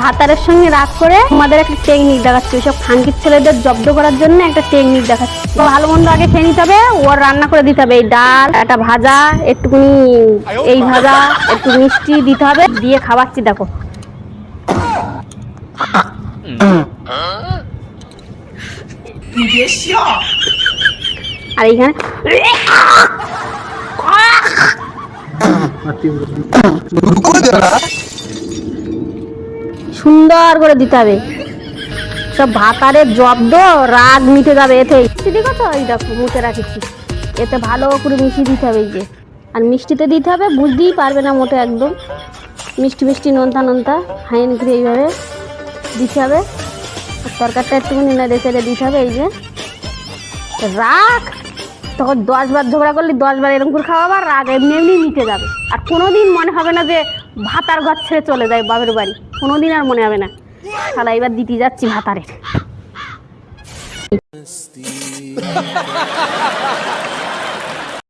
ভাতারের সঙ্গে রাগ করে আমাদের একটা টেকনিক দেখাচ্ছি, ওইসব খানকির ছেলেদের জব্দ করার জন্য একটা টেকনিক দেখাচ্ছি। ভালো মন্দ আগে খেয়ে নিতে হবে, ওর রান্না করে দিতে হবে। এই ডাল, একটা ভাজা, একটুখানি এই ভাজা, একটু মিষ্টি দিতে হবে, দিয়ে খাওয়াচ্ছি। দেখো আর এইখানে সুন্দর করে দিতে হবে। সব ভাতারের জব্দ রাগ মিটে যাবে এতে। ঠিক আছে, ওই দেখো মুখে রাখেছি, এতে ভালো করে মিশিয়ে দিতে হবে। এই যে আর মিষ্টিতে দিতে হবে, বুঝতেই পারবে না মোটে, একদম মিষ্টি মিষ্টি নোনতা নোনতা হাইন করে এইভাবে দিতে হবে। তরকারিটা একটুখানি নেড়ে চেড়ে দিতে হবে। এই যে রাগ তখন 10 বার ঝগড়া করলে 10 বার এরকম করে খাওয়াবার, রাগ এমনি এমনি মিটে যাবে। আর কোনোদিন মনে হবে না যে ভাতার ঘর ছেড়ে চলে যায় বাপের বাড়ি, কোনোদিন আর মনে হবে না। শালা এবার দিতে যাচ্ছি ভাতারের।